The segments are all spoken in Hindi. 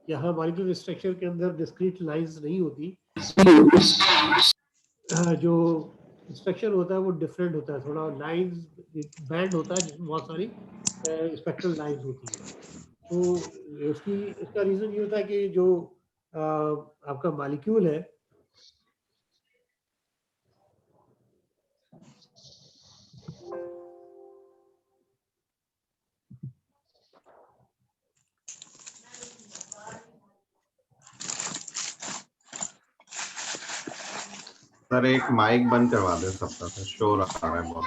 यहाँ मॉलिक्यूलर स्ट्रक्चर के अंदर डिस्क्रीट लाइंस नहीं होती, जो स्ट्रक्चर होता है वो डिफरेंट होता है, थोड़ा लाइंस बैंड होता है जिसमें बहुत सारी स्पेक्ट्रल लाइंस होती है। तो इसका रीजन ये होता है कि जो आपका मॉलिक्यूल है सर एक माइक बंद करवा दे सबका, सर शोर आ रहा है बहुत।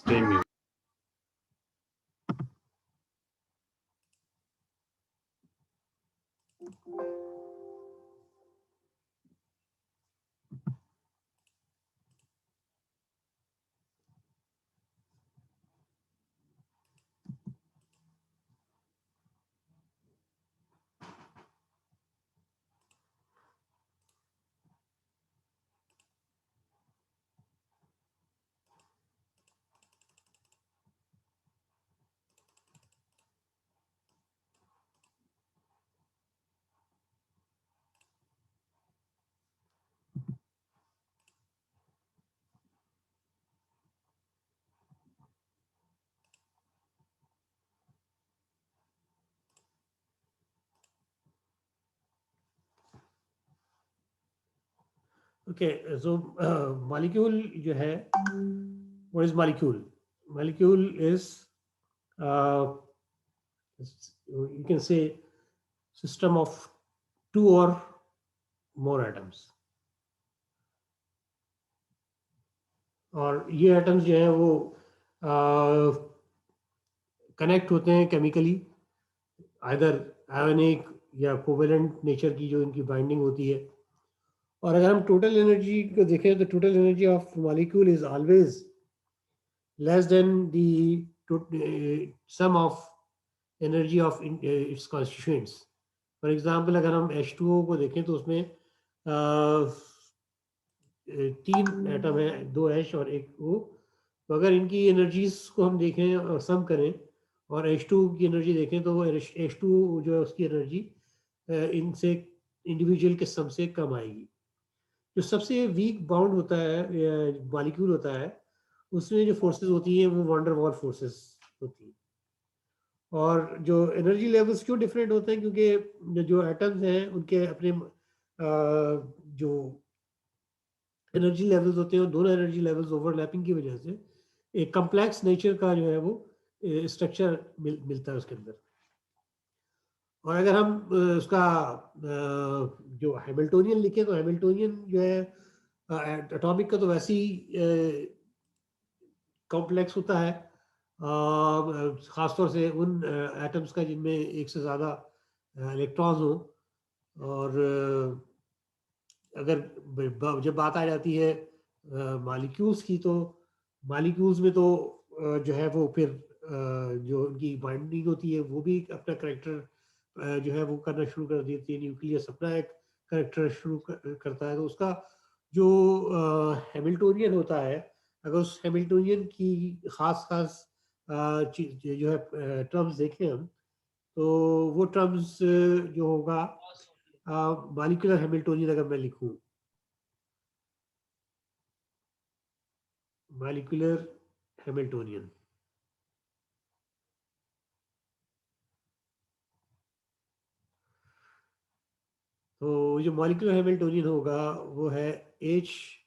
Stay mute. Okay, so molecule जो है, what is molecule? Molecule is you can say system of two or more atoms. और ये एटम्स जो है वो कनेक्ट होते हैं केमिकली, आइदर आयोनिक या कोवेलेंट नेचर की जो इनकी बाइंडिंग होती है। और अगर हम टोटल एनर्जी को देखें तो total energy of molecule is always less than the sum of energy of its constituents. For example अगर हम H2O को देखें तो उसमें 3 एटम है, 2 H और 1 O। तो अगर इनकी एनर्जीज को हम देखें और सम करें और H2 की एनर्जी देखें तो वो H2 जो है उसकी एनर्जी इनसे इंडिविजुअल के सम से कम आएगी। जो सबसे वीक बाउंड होता है मॉलिक्यूल होता है, उसमें जो फोर्सेस होती हैं वो वंडर वॉल फोर्सेस होती हैं। और जो एनर्जी लेवल्स क्यों डिफरेंट होते हैं, क्योंकि जो एटम्स हैं उनके अपने जो एनर्जी लेवल्स होते हैं, दोनों एनर्जी लेवल्स ओवरलैपिंग की वजह से एक कम्प्लेक्स नेचर का जो है वो स्ट्रक्चर मिलता है उसके अंदर। और अगर हम उसका जो हैमिल्टोनियन लिखें तो हैमिल्टोनियन जो है एटॉमिक का तो वैसे ही कॉम्प्लेक्स होता है, ख़ासतौर से उन एटम्स का जिनमें एक से ज़्यादा इलेक्ट्रॉन्स हो। और अगर जब बात आ जाती है मॉलिक्यूल्स की, तो मॉलिक्यूल्स में तो जो है वो फिर जो उनकी बाइंडिंग होती है वो भी अपना करेक्टर जो है वो करना शुरू कर देती है। न्यूक्लियस अपना एक करेक्टर शुरू करता है। तो उसका जो हैमिल्टोनियन होता है, अगर उस हैमिल्टोनियन की खास खास जो है टर्म्स देखें हम, तो वो टर्म्स जो होगा मॉलिक्यूलर हैमिल्टोनियन अगर मैं लिखूं, मॉलिक्यूलर हैमिल्टोनियन, तो जो मॉलिक्यूलर हैमिल्टोनियन होगा वो है H,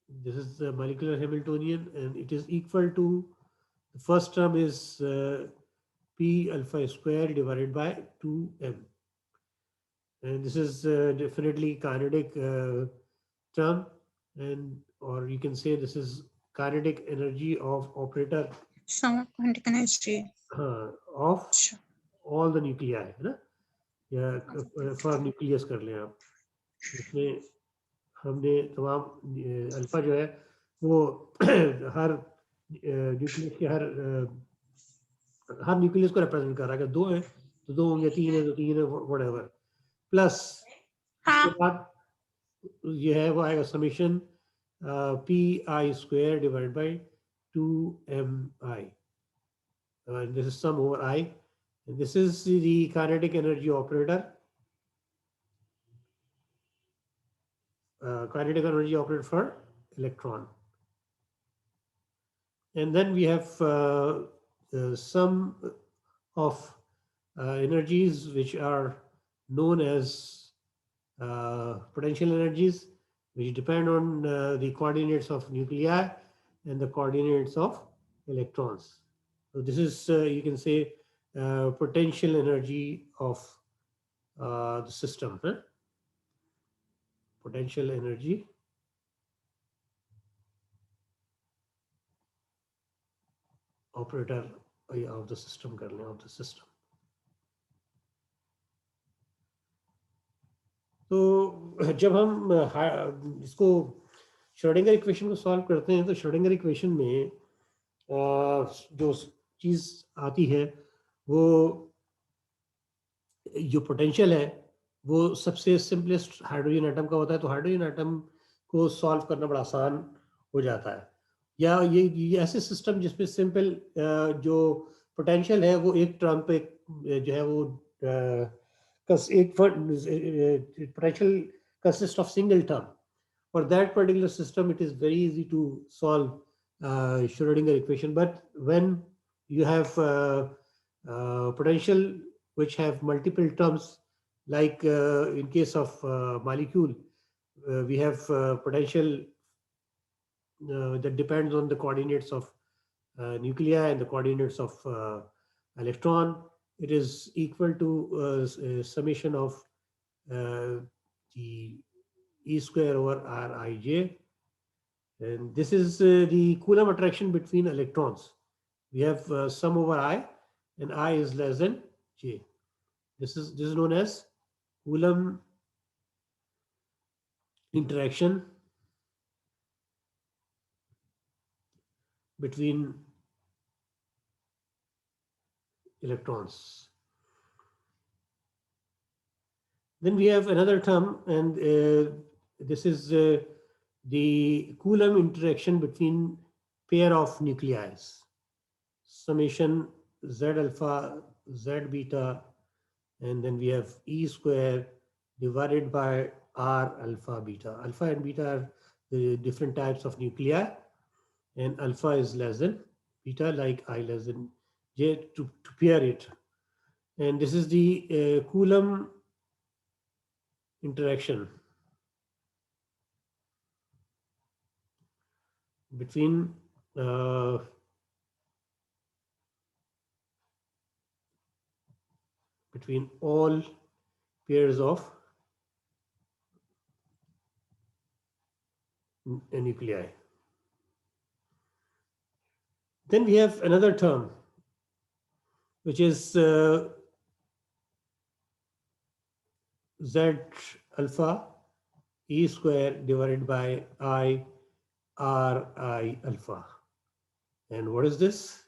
this is the molecular Hamiltonian, and it is equal to, the first term is P alpha square divided by 2m, and this is definitely kinetic term, and or you can say this is kinetic energy of operator of all the nuclei, है ना, या फॉर न्यूक्लियस कर लें आप। इसमें हमने तमाम अल्फा जो है वो हर न्यूक्लियस के हर न्यूक्लियस को रिप्रेजेंट कर रहा है। अगर 2 है तो 2 होंगे, 3 है तो 3 है, व्हाटएवर। प्लस उसके बाद ये है वो आएगा summation P I square divide by 2mi. This is sum over I. And this is the kinetic energy operator. Kinetic energy operator for electron. And then we have sum of energies which are known as potential energies, which depend on the coordinates of nuclei and the coordinates of electrons. So this is, you can say, potential energy of the system. Potential energy operator of the system, of the system. तो जब हम इसको श्रोडिंगर इक्वेशन को सॉल्व करते हैं तो श्रोडिंगर इक्वेशन में जो चीज़ आती है वो जो पोटेंशियल है वो सबसे सिंपलेस्ट हाइड्रोजन एटम का होता है। तो हाइड्रोजन एटम को सॉल्व करना बड़ा आसान हो जाता है। या ये ऐसे सिस्टम जिसमें सिंपल जो पोटेंशियल है वो एक टर्म पे जो है वो एक potential consists of single term. For that particular system, it is very easy to solve Schrodinger equation. But when you have potential which have multiple terms, like in case of molecule, we have potential that depends on the coordinates of nuclei and the coordinates of electron. It is equal to summation of the E square over Rij. And this is the Coulomb attraction between electrons. We have sum over I, and I is less than J. This is known as Coulomb interaction between electrons. Then we have another term, and this is the Coulomb interaction between pair of nuclei. Summation Z alpha, Z beta, and then we have E square divided by R alpha beta. Alpha and beta are the different types of nuclei, and alpha is less than beta, like I less than J, to pair it. And this is the Coulomb interaction between all pairs of nuclei. Then we have another term, which is Z alpha E square divided by I R I alpha. And what is this?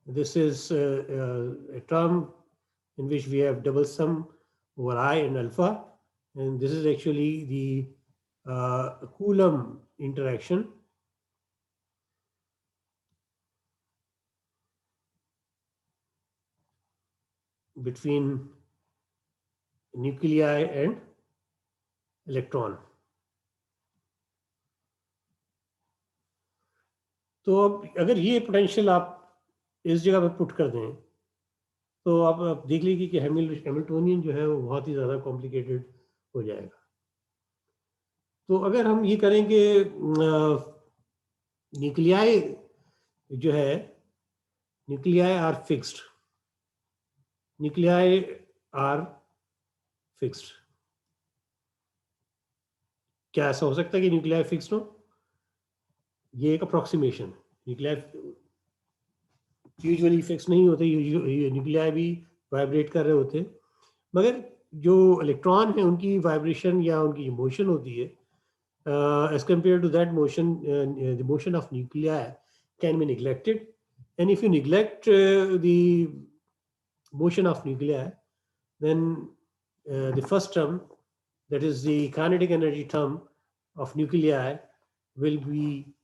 This is a term in which we have double sum over I and alpha. And this is actually the Coulomb interaction between nuclei and electron. तो अब अगर ये पोटेंशियल आप इस जगह पर पुट कर दें तो आप देख लीजिए कि हैमिल्टोनियन जो है वो बहुत ही ज़्यादा कॉम्प्लिकेटेड हो जाएगा। तो अगर हम ये करेंगे न्यूक्लियाई जो है, nuclei are fixed, nuclei are fixed. क्या ऐसा हो सकता है कि न्यूक्लियाई फिक्स्ड हो? ये एक अप्रोक्सीमेशन, न्यूक्लियाई यूजुअली फिक्स नहीं होते, न्यूक्लियाई भी वाइब्रेट कर रहे होते हैं, मगर जो इलेक्ट्रॉन है उनकी वाइब्रेशन या उनकी मोशन होती है as compare to that motion, the motion of nuclei can be neglected. And if you neglect the motion of nuclei, then the first term, that is the kinetic energy term of nuclei, will be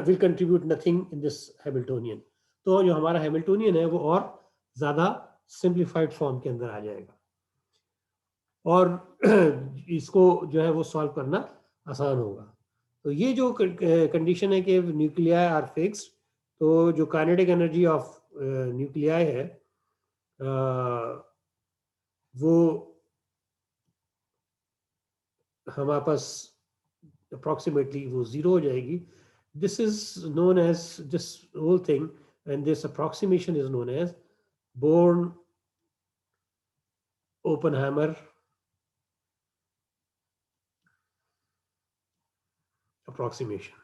will contribute nothing in this Hamiltonian. तो जो हमारा Hamiltonian है वो और ज़्यादा simplified form के अंदर आ जाएगा और इसको जो है वो सॉल्व करना आसान होगा. तो ये जो कंडीशन है कि न्यूक्लियाई आर फिक्स्ड, तो जो काइनेटिक एनर्जी ऑफ न्यूक्लियाई है वो हमारे पास अप्रॉक्सीमेटली वो जीरो हो जाएगी. This is known as this whole thing and this approximation is known as Born Oppenheimer approximation.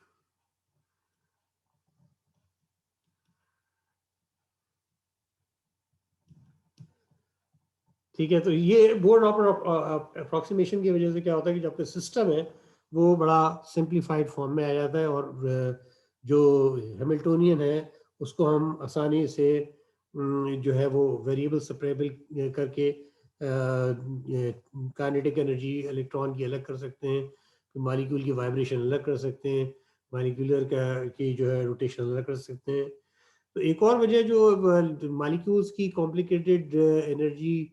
ठीक है, तो ये बोर्न अप्रोक्सीमेशन की वजह से क्या होता है कि जो आपका सिस्टम है वो बड़ा सिंप्लीफाइड फॉर्म में आ जाता है और जो हैमिल्टोनियन है उसको हम आसानी से जो है वो वेरिएबल सेपरेबल करके काइनेटिक एनर्जी इलेक्ट्रॉन की अलग कर सकते हैं, मॉलिक्यूल की वाइब्रेशन अलग कर सकते हैं, मॉलिक्यूलर की जो है रोटेशन अलग कर सकते हैं. तो एक और वजह जो मॉलिक्यूल्स की कॉम्प्लिकेटेड एनर्जी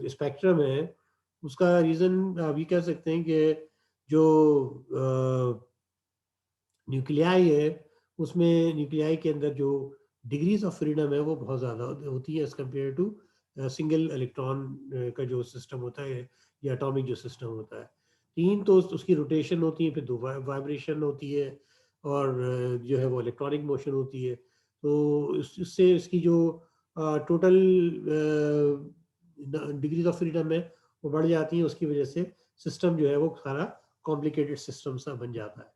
स्पेक्ट्रम है उसका रीज़न आप ये कह सकते हैं कि जो न्यूक्लियाई है उसमें न्यूक्लियाई के अंदर जो डिग्रीज ऑफ फ्रीडम है वो बहुत ज़्यादा होती है as compare to single electron का जो सिस्टम होता है या एटॉमिक जो सिस्टम होता है. तीन तो उसकी रोटेशन होती है, फिर दो वाइब्रेशन होती है और जो है वो इलेक्ट्रॉनिक मोशन होती है. तो इससे इसकी जो टोटल डिग्रीज ऑफ फ्रीडम है वो बढ़ जाती है. उसकी वजह से सिस्टम जो है वो सारा कॉम्प्लिकेटेड सिस्टम सा बन जाता है.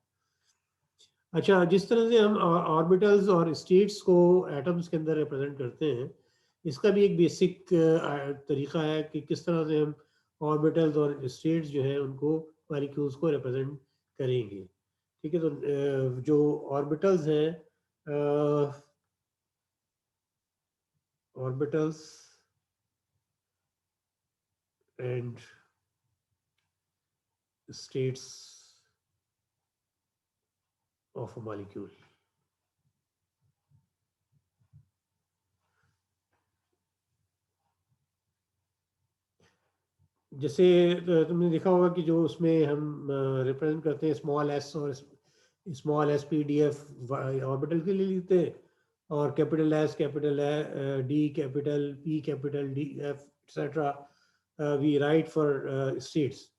अच्छा, जिस तरह से हम ऑर्बिटल्स और स्टेट्स को एटम्स के अंदर रिप्रेजेंट करते हैं, इसका भी एक बेसिक तरीका है कि किस तरह से हम ऑर्बिटल्स और स्टेट्स जो है उनको मॉलिक्यूल्स को रिप्रेजेंट करेंगे. ठीक है, तो जो ऑर्बिटल्स हैं, orbitals and states of a molecule. जैसे तुमने देखा होगा कि जो उसमें हम रिप्रेजेंट करते हैं स्मॉल एस और small S P D F orbital के लिए लिखते हैं और capital S, capital D, capital P, capital D F etcetera we write for states.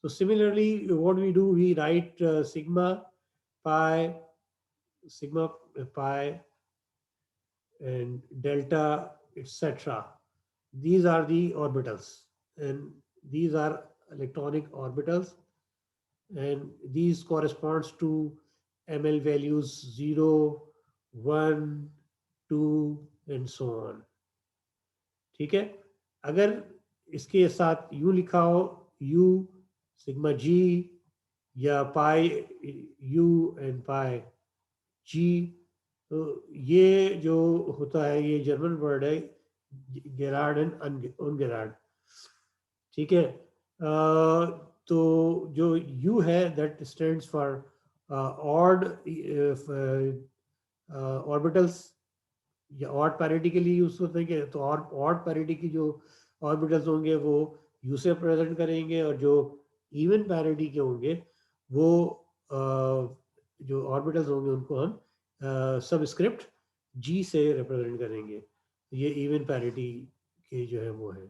So similarly, what we do, we write sigma pi and delta etc. These are the orbitals and these are electronic orbitals and these corresponds to ml values 0, 1, 2 and so on. ठीक है, अगर इसके साथ u लिखा हो, u सिग्मा g या पाई u एंड पाई g, तो ये जो होता है ये जर्मन वर्ड है गेरार्ड एंड उनगेरार्ड. ठीक है, तो जो u है that stands for odd orbitals या ऑड पैरिटी के लिए यूज होते हैं. तो ऑड पैरिटी की जो ऑर्बिटल्स होंगे वो u से प्रेजेंट करेंगे और जो इवन पैरिटी के होंगे वो जो ऑर्बिटल्स होंगे उनको हम सबस्क्रिप्ट g से रिप्रेजेंट करेंगे. ये इवन पैरिटी के जो है वो है.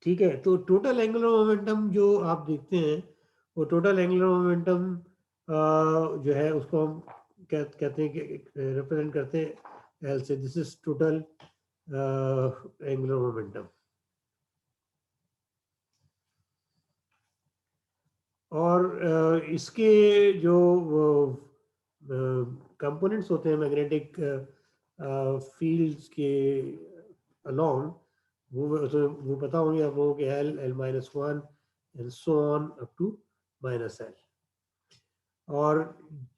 ठीक है, तो टोटल एंगुलर मोमेंटम जो आप देखते हैं वो टोटल एंगुलर मोमेंटम जो है उसको हम कहते हैं कि रिप्रेजेंट करते हैं एल से. This is total angular momentum. और इसके जो कंपोनेंट्स होते हैं मैग्नेटिक फील्ड्स के अलोंग, वो पता होंगे आप लोगों के L, L-1 and so on up to -L. और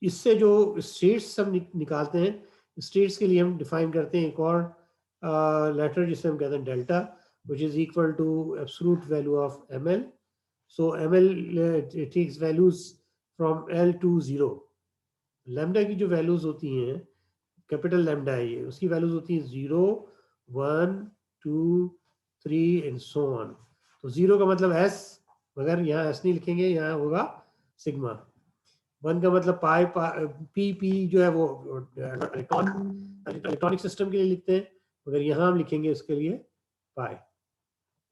इससे जो स्टेट्स हम निकालते हैं, स्टेट्स के लिए हम डिफाइन करते हैं एक और लेटर जिसे हम कहते हैं delta, which is equal to absolute value of ml. So ml it takes values from L to 0. Lambda की जो वैल्यूज होती हैं, कैपिटल लैम्डा है ये, उसकी वैल्यूज होती हैं 0, 1, 2, 3 एंड सो ऑन. तो 0 का मतलब s, मगर यहाँ s नहीं लिखेंगे, यहाँ होगा सिग्मा. 1 का मतलब पाई, पी जो है वो इलेक्ट्रॉनिक सिस्टम के लिए लिखते हैं, मगर यहाँ हम लिखेंगे इसके लिए पाई.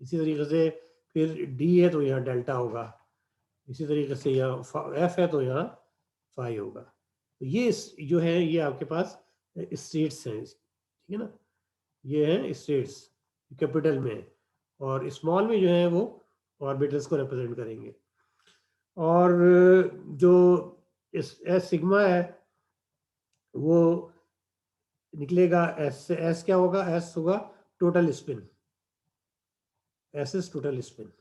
इसी तरीके से फिर d है तो यहाँ डेल्टा होगा, इसी तरीके से यहाँ f है तो यहाँ फाई होगा. तो ये जो है ये आपके पास स्टेट्स हैं, ठीक है ना, ये है स्टेट्स कैपिटल में, और स्मॉल में जो है वो ऑर्बिटल्स को रिप्रेजेंट करेंगे. और जो एस सिग्मा है वो निकलेगा एस से. एस क्या होगा? एस होगा total spin, S is total spin,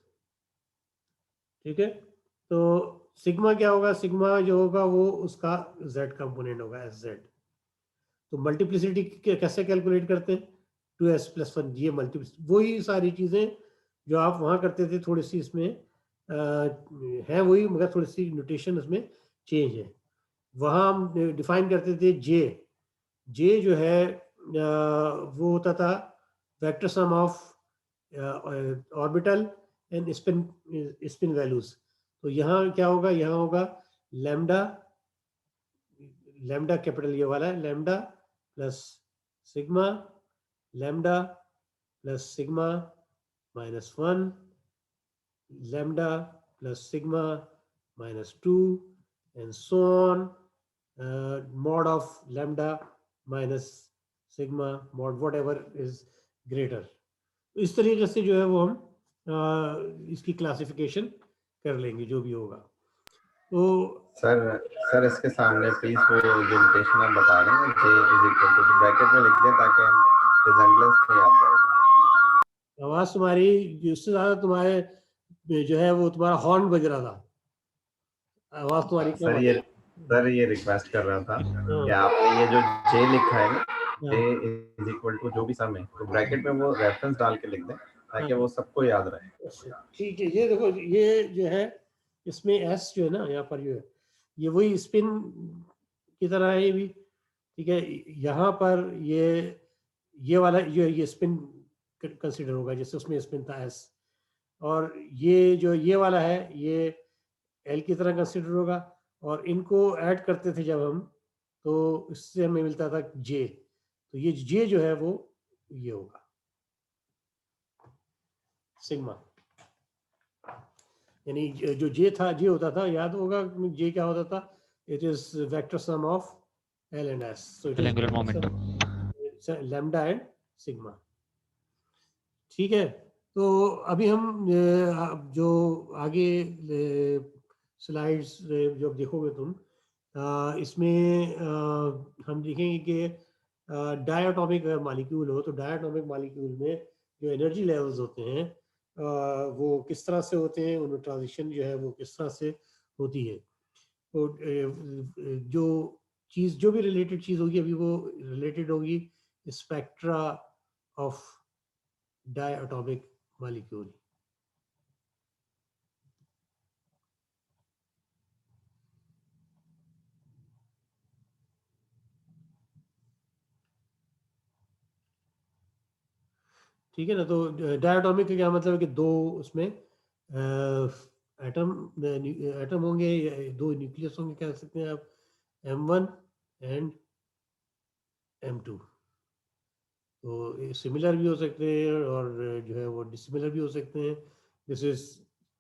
ठीक है. तो सिग्मा क्या होगा? सिग्मा जो होगा वो उसका z कंपोनेंट होगा, एस जेड. तो मल्टीप्लिसिटी कैसे कैलकुलेट करते हैं? 2s+1, ये मल्टीप्लिसिटी वही सारी चीज़ें जो आप वहाँ करते थे, थोड़ी सी इसमें है वही, मगर थोड़ी सी नोटेशन इसमें चेंज है. वहाँ हम डिफाइन करते थे जे जो है वो होता था vector sum of orbital and spin values. तो यहाँ क्या होगा? यहाँ होगा लैम्डा, लैम्डा कैपिटल ये वाला है, lambda plus sigma, lambda plus sigma -1, lambda plus sigma -2 and so on, mod of lambda minus sigma mod whatever is greater. इस तरीके से जो है वो हम इसकी क्लासिफिकेशन कर लेंगे जो भी होगा. तो सर इसके सामने प्लीज वो जो नोटेशन आप बता रहे हैं j = तो ब्रैकेट में लिख दें ताकि हम रिजेंबलेंस में याद रहे. आवाज तुम्हारी जिससे ज्यादा तुम्हारे जो है वो तुम्हारा हॉर्न बज रहा था, आवाज तुम्हारी कम. सर ये रिक्वेस्ट कर रहा था कि आपने ये जो j लिखा है ना, j = जो भी सम है, तो ब्रैकेट में वो रेफरेंस डाल के लिख दें ताकि वो सबको याद रहे. ठीक है. ये देखो, ये जो है इसमें s जो है ना यहाँ पर जो है ये वही स्पिन की तरह है ये भी, ठीक है. यहाँ पर ये वाला जो है ये स्पिन कंसीडर होगा, जैसे उसमें स्पिन था s, और ये जो ये वाला है ये l की तरह कंसीडर होगा, और इनको ऐड करते थे जब हम, तो इससे हमें मिलता था j. तो ये j जो है वो ये होगा सिग्मा, यानी जो j था, j होता था, याद होगा j क्या होता था? It is vector sum of l and s. So it angular momentum, lambda and sigma, ठीक है. तो अभी हम जो आगे स्लाइड्स जो देखोगे तुम, इसमें हम देखेंगे कि डायटोमिक मॉलिक्यूल हो, तो डायटोमिक मॉलिक्यूल में जो एनर्जी लेवल्स होते हैं वो किस तरह से होते हैं, उनमें ट्रांजिशन जो है वो किस तरह से होती है. तो जो चीज़ जो भी रिलेटेड चीज़ होगी अभी वो रिलेटेड होगी स्पेक्ट्रा ऑफ डायटोमिक मॉलिक्यूल. ठीक है ना. तो डायटोमिक का क्या मतलब है कि दो उसमें एटम होंगे, दो न्यूक्लियस होंगे, कह सकते हैं आप, M1 एंड M2. तो सिमिलर भी हो सकते हैं और जो है वो डिसिमिलर भी हो सकते हैं. This is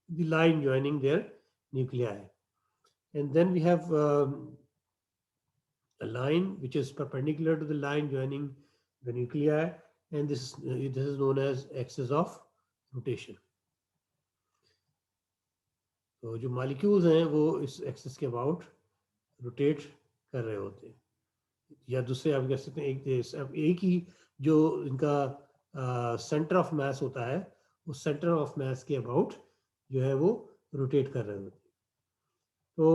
the line joining their nuclei, and then we have a line which is perpendicular to the line joining the nuclei, and this is known as axis of rotation. तो जो मॉलिक्यूल्स हैं वो इस एक्सिस के अबाउट रोटेट कर रहे होते हैं, या दूसरे आप कह सकते हैं एक ही जो इनका सेंटर ऑफ मास होता है, उस सेंटर ऑफ मास के अबाउट जो है वो रोटेट कर रहे होते हैं. तो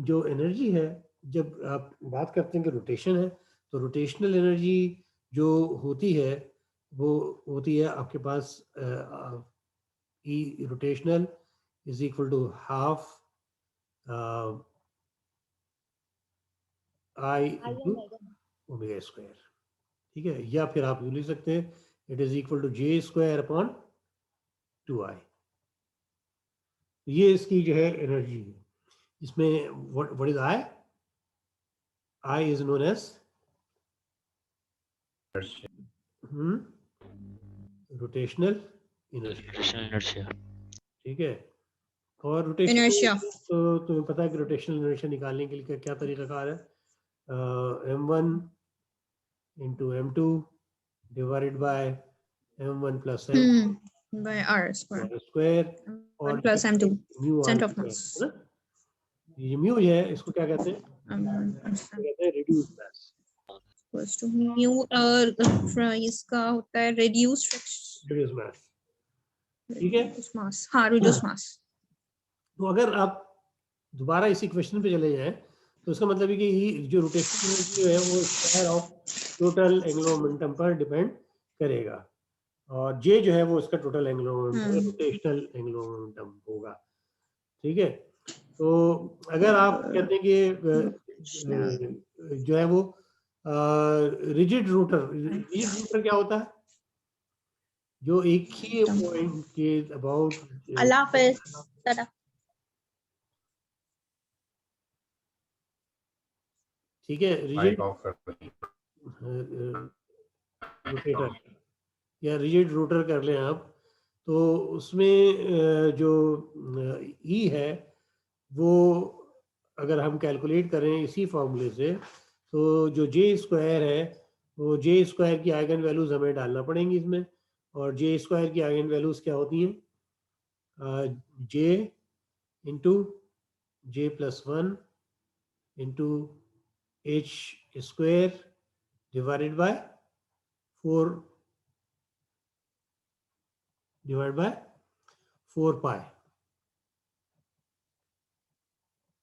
जो एनर्जी है, जब आप बात करते हैं कि रोटेशन है, तो रोटेशनल एनर्जी जो होती है वो होती है आपके पास E rotational is equal to half I into omega square, ठीक है। या फिर आप यूँ लिख सकते हैं it is equal to J square upon 2i। ये इसकी जो है एनर्जी है। इसमें what is I? I is known as rotational inertia, ठीक है। और रोटेशनल Inertia. तो तुम्हें पता है कि रोटेशनल इनर्शिया निकालने के लिए क्या तरीकाकार है? m1 into m2 divided by m1 plus m By R square. Square और 1 plus M2. Mu Center r of mass. है ना। ये म्यू है, इसको क्या कहते हैं? कहते हैं reduce mass. Equals to mu इसका होता है reduced मास, ठीक है। mass. हाँ, reduced mass. तो अगर आप दोबारा इसी क्वेश्चन पे चले जाएं तो इसका मतलब है कि ये जो रोटेशनल एनर्जी है वो square of total angular momentum पर डिपेंड करेगा, और जे जो है वो इसका total angular momentum, rotational angular momentum होगा, ठीक है। तो अगर आप कहते हैं कि जो है वो रिजिड रोटर क्या होता है? जो एक ही पॉइंट के अबाउट अल्लाह हाफिज़। ठीक है। रिजिड रोटेटर या रिजिड रोटर कर लें आप, तो उसमें जो ई है वो अगर हम कैलकुलेट करें इसी फॉर्मूले से, तो जो जे स्क्वायर है वो जे स्क्वायर की आइगन वैल्यूज हमें डालना पड़ेंगी इसमें, और जे स्क्वायर की आइगन वैल्यूज क्या होती हैं? J into J plus 1 into H square divided by 4 pi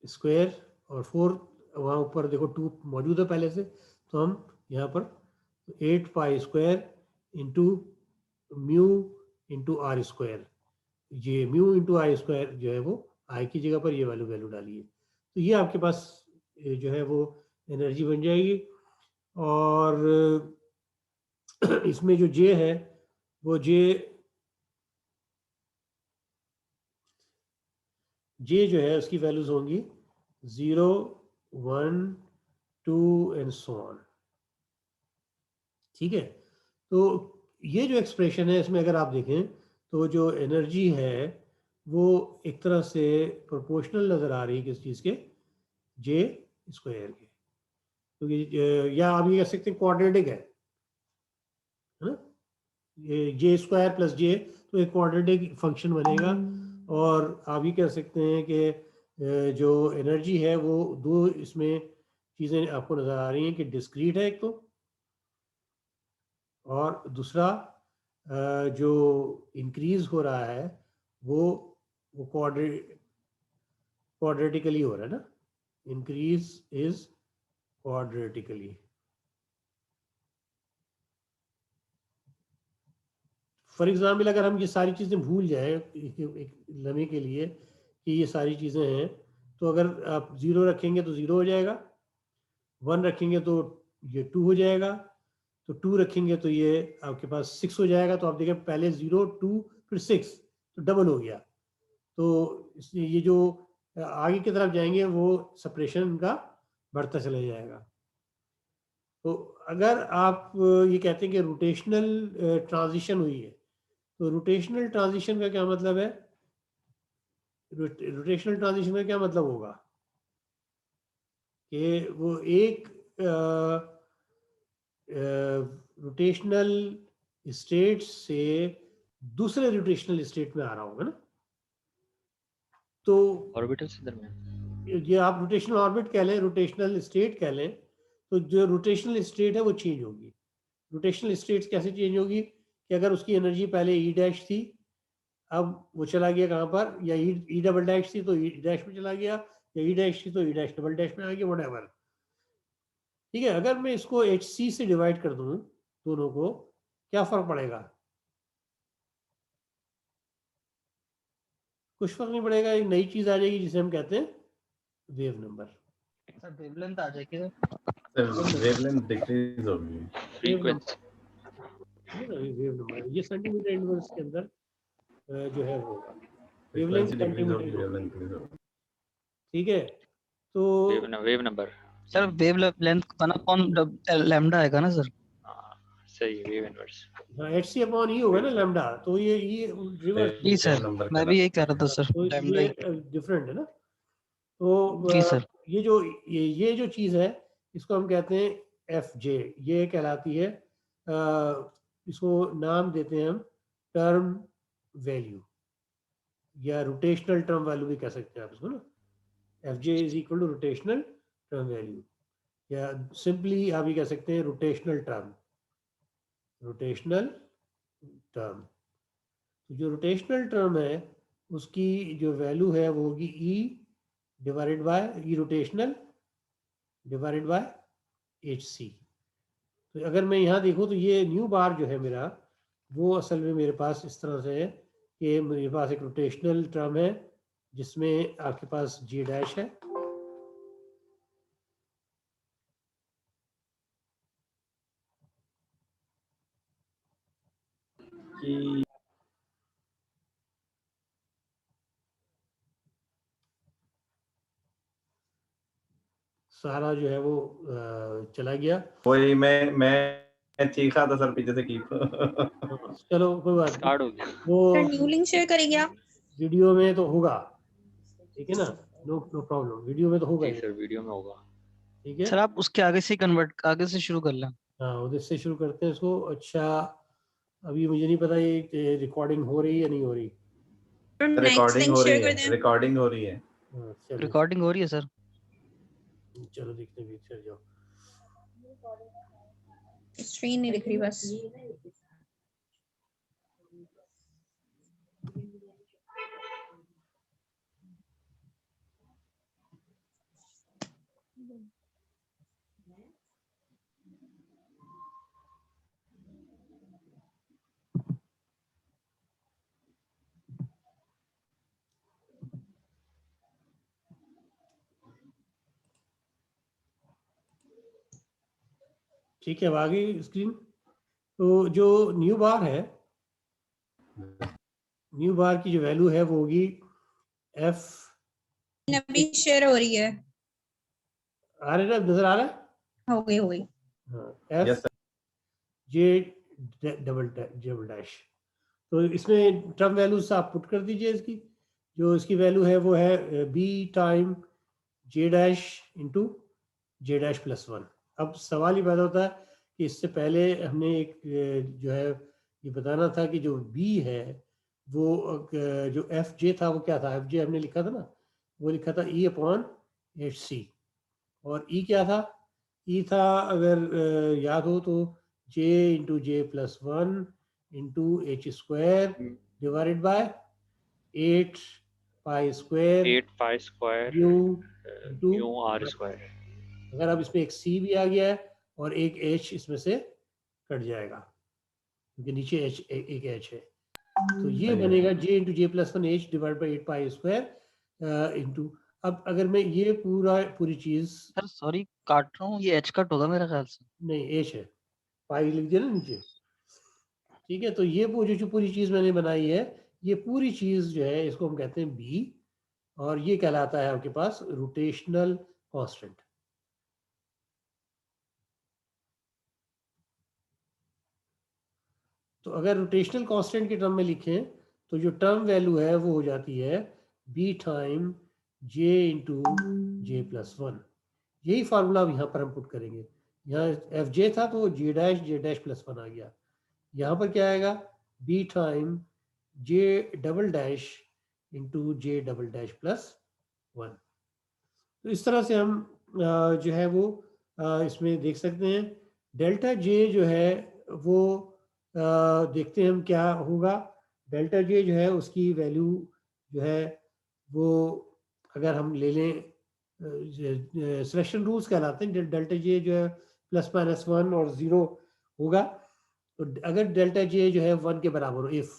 square, और 4 वहाँ ऊपर देखो 2 मौजूद है पहले से, तो हम यहाँ पर 8 pi square into mu into R square, ये म्यू इंटू आई स्क्वायर जो है वो आई की जगह पर ये वैल्यू डालिए, तो ये आपके पास जो है वो एनर्जी बन जाएगी। और इसमें जो जे है वो जे जो है उसकी वैल्यूज होंगी 0, 1, 2 एंड सो ऑन, ठीक है। तो ये जो एक्सप्रेशन है इसमें अगर आप देखें तो जो एनर्जी है वो एक तरह से प्रोपोर्शनल नज़र आ रही है किस चीज़ के? जे स्क्वायर के, क्योंकि या आप ये कह सकते हैं क्वाड्रेटिक है ना, ये जे स्क्वायर प्लस जे, तो एक क्वाड्रेटिक फंक्शन बनेगा। और आप ये कह सकते हैं कि जो एनर्जी है वो दो इसमें चीज़ें आपको नज़र आ रही हैं कि डिस्क्रीट है एक तो, और दूसरा जो इंक्रीज हो रहा है वो क्वाड्रेटिकली हो रहा है ना, इंक्रीज इज क्वाड्रेटिकली। फॉर एग्जाम्पल अगर हम ये सारी चीज़ें भूल जाए एक लम्हे के लिए कि ये सारी चीज़ें हैं, तो अगर आप 0 रखेंगे तो 0 हो जाएगा, 1 रखेंगे तो ये 2 हो जाएगा, तो 2 रखेंगे तो ये आपके पास 6 हो जाएगा। तो आप देखें पहले 0, 2 फिर 6, तो डबल हो गया। तो इसलिए ये जो आगे की तरफ जाएंगे वो सेपरेशन का बढ़ता चला जाएगा। तो अगर आप ये कहते हैं कि रोटेशनल ट्रांजिशन हुई है, तो रोटेशनल ट्रांजिशन का क्या मतलब है? रोटेशनल ट्रांजिशन का क्या मतलब होगा कि वो एक रोटेशनल स्टेट से दूसरे रोटेशनल स्टेट में आ रहा होगा ना, तो ऑर्बिटल से दरमियान, ये आप रोटेशनल ऑर्बिट कह लें, रोटेशनल स्टेट कह लें, तो जो रोटेशनल स्टेट है वो चेंज होगी। रोटेशनल स्टेट कैसे चेंज होगी कि अगर उसकी एनर्जी पहले ई डैश थी, अब वो चला गया कहाँ पर, या ई डबल डैश थी तो ई डैश में चला गया, या ई डैश थी तो ई डैश डबल डैश में आ गया, व्हाटएवर। ठीक है, अगर मैं इसको एच सी से डिवाइड कर दूं दोनों को, क्या फर्क पड़ेगा? कुछ फर्क नहीं पड़ेगा, एक नई चीज आ जाएगी जिसे हम कहते हैं वेव नंबर। सर वेवलेंथ आ जाएगी सर वेवलेंथ डिक्रीज होगी। फ्रीक्वेंसी वेव नंबर ये सेंटीमीटर इनवर्स के अंदर जो है वो होगा, फ्रीक्वेंसी वेवलेंथ डिक्रीज होगी, सेंटीमीटर। वेवलेंथ इंक्रीज होगी। ठीक है, तो वेव नंबर सर वेवलेंथ बना कौन लैम्डा आएगा ना सर? सही वेव इनवर्स। हाँ एच सी अपॉन ई होगा ना लैम्डा, तो ये रिवर्स। जी सर, नंबर मैं भी यही कह रहा था सर, तो लैम्डा ये ही। डिफरेंट है ना। तो जी सर। ये जो चीज है इसको हम कहते हैं एफ जे, ये कहलाती है इसको नाम देते हैं हम टर्म वैल्यू या रोटेशनल टर्म वैल्यू भी कह सकते हैं आप इसको ना। F J is equal to rotational term value, या सिंपली आप ये कह सकते हैं रोटेशनल टर्म। रोटेशनल टर्म, तो जो रोटेशनल टर्म है उसकी जो वैल्यू है वो होगी E divided by E rotational divided by H C. तो अगर मैं यहाँ देखूँ तो ये न्यू बार जो है मेरा, वो असल में मेरे पास इस तरह से है कि मेरे पास एक रोटेशनल टर्म है जिसमें आपके पास जे डैश है, कि सारा जो है वो चला गया। वही मैं चीखा था सर पीछे से कीप। चलो कोई बात स्टार्ट हो गया। सर वो न्यू लिंक शेयर करेंगे आप? वीडियो में तो होगा, ठीक है ना, नो प्रॉब्लम, वीडियो में तो होगा जी ही, सर वीडियो में होगा। ठीक है। सर आप उसके आगे से कन्वर्ट, आगे से शुरू कर लें। हाँ उधर से शुरू करते हैं इसको। अच्छा अभी मुझे नहीं पता ये रिकॉर्डिंग हो रही है या नहीं हो रही। नेक्स्ट रिकॉर्डिंग लिंक हो रही शेयर कर है, दें। रिकॉर्डिंग हो रही है। हाँ, चलो रिकॉर्डिंग हो रही है सर। चलो देखते हैं, चल जाओ। स्क्रीन नहीं दिख रही बस। ठीक है, अब आ गई स्क्रीन। तो जो न्यू बार है, न्यू बार की जो वैल्यू है वो होगी एफ, अभी शेयर हो रही है। आ रहा है ना, नजर आ रहा है? हो गई। हाँ यस एफ सर। जे डबल डैश। तो इसमें टर्म वैल्यूज आप पुट कर दीजिए इसकी। जो इसकी वैल्यू है वो है B time J dash into J dash plus one. अब सवाल ये पैदा होता है कि इससे पहले हमने एक जो है ये बताना था कि जो बी है वो जो एफ जे था वो क्या था। एफ जे हमने लिखा था ना, वो लिखा था ई अपॉन एच सी, और ई क्या था? ई था अगर याद हो तो J into J plus one into H square divided by 8 pi square 8 pi square U mu R square. अगर अब इसमें एक सी भी आ गया है और एक एच इसमें से कट जाएगा क्योंकि नीचे एच एक एच है, तो ये सही है। बनेगा J into J plus one H divide by 8 pi square into. अब अगर मैं ये पूरी चीज, सर सॉरी काट रहा हूँ, ये एच कट होगा मेरे ख्याल से। नहीं एच है, पाई लिख दिया ना नीचे, ठीक है। तो ये वो जो पूरी चीज मैंने बनाई है, ये पूरी चीज जो है इसको हम कहते हैं बी, और ये कहलाता है आपके पास रोटेशनल कांस्टेंट। तो अगर रोटेशनल कांस्टेंट के टर्म में लिखें तो जो टर्म वैल्यू है वो हो जाती है बी टाइम जे इंटू जे प्लस वन। यही फार्मूला अब यहाँ पर हम पुट करेंगे। यहाँ एफ जे था तो जे डैश प्लस वन आ गया। यहाँ पर क्या आएगा? B time J double dash into जे डबल डैश प्लस वन। तो इस तरह से हम जो है वो इसमें देख सकते हैं। डेल्टा जे जो है वो देखते हैं हम क्या होगा। डेल्टा जे जो है उसकी वैल्यू जो है वो अगर हम ले लें सिलेक्शन रूल्स कहलाते हैं। डेल्टा जे जो है प्लस माइनस 1 और 0 होगा, तो अगर डेल्टा जे जो है 1 के बराबर हो, इफ,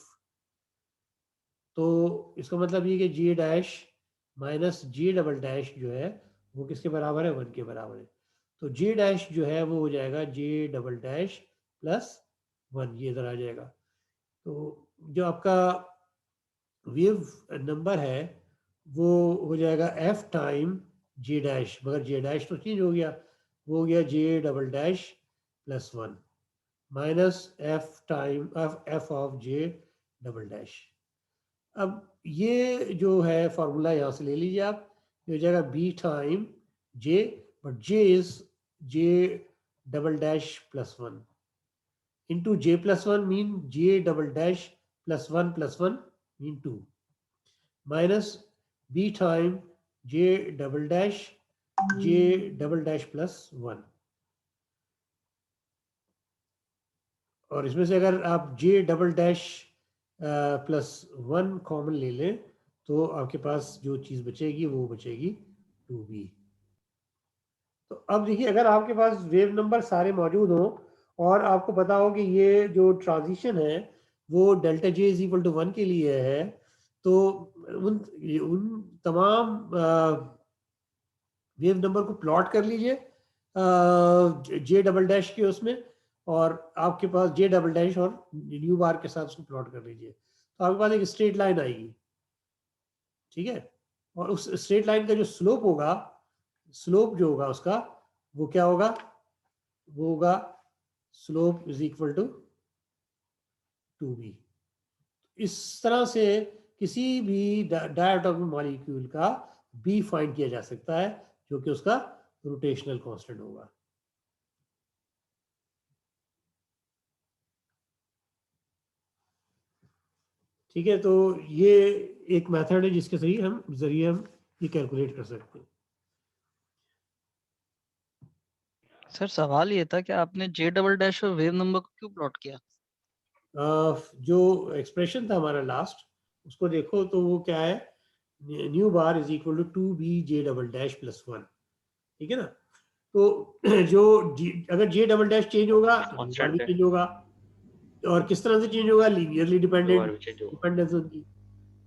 तो इसका मतलब ये कि जे डैश माइनस जे डबल डैश जो है वो किसके बराबर है, 1 के बराबर है। तो जे डैश जो है वो हो जाएगा जे डबल डैश प्लस 1, ये इधर आ जाएगा। तो जो आपका वेव नंबर है वो हो जाएगा एफ टाइम जे डैश, मगर जे डैश तो चेंज हो गया, वो हो गया J double dash plus 1 minus F time F of J double dash. अब ये जो है फॉर्मूला यहाँ से ले लीजिए आप, ये हो जाएगा B time J, but J is J double dash plus 1 into J plus 1 mean J double dash plus 1 mean 2 minus B time J double dash plus 1। और इसमें से अगर आप J double dash plus 1 common ले लें तो आपके पास जो चीज़ बचेगी वो बचेगी 2b। तो अब देखिए, अगर आपके पास वेव नंबर सारे मौजूद हों और आपको पता हो कि ये जो ट्रांजिशन है वो delta J is equal to 1 के लिए है, तो उन तमाम वेव नंबर को प्लॉट कर लीजिए जे डबल डैश के उसमें, और आपके पास जे डबल डैश और न्यू बार के साथ उसको प्लॉट कर लीजिए, तो आपके पास एक स्ट्रेट लाइन आएगी, ठीक है। और उस स्ट्रेट लाइन का जो स्लोप होगा, स्लोप जो होगा उसका वो क्या होगा, वो होगा slope is equal to 2b। इस तरह से किसी भी डायटोमिक मॉलिक्यूल का b फाइंड किया जा सकता है, जो कि उसका रोटेशनल कांस्टेंट होगा। ठीक है, तो ये एक मेथड है जिसके जरिए हम ये कैलकुलेट कर सकते हैं। सर सवाल ये था कि आपने जे डबल डैश और वेव नंबर को क्यों प्लॉट किया? जो एक्सप्रेशन था हमारा लास्ट, उसको देखो तो वो क्या है, nu bar is equal to 2b J double dash plus 1, ठीक है ना। तो जो अगर जे डबल डैश चेंज होगा तो न्यू बार भी Constant है। चेंज होगा, और किस तरह से चेंज होगा, लीनियरली डिपेंडेंट दोबारा भी change होगा। डिपेंडेंस होगी।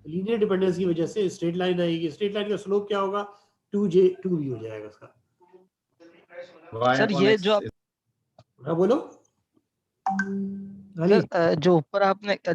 लीनियर डिपेंडेंस की वजह से स्ट्रेट लाइन आएगी, स्ट्रेट लाइन का स्लोप क्या होगा, 2b हो जाएगा उसका। y सर upon ये x जो आप हाँ बोलो अली। सर जो ऊपर आपने जो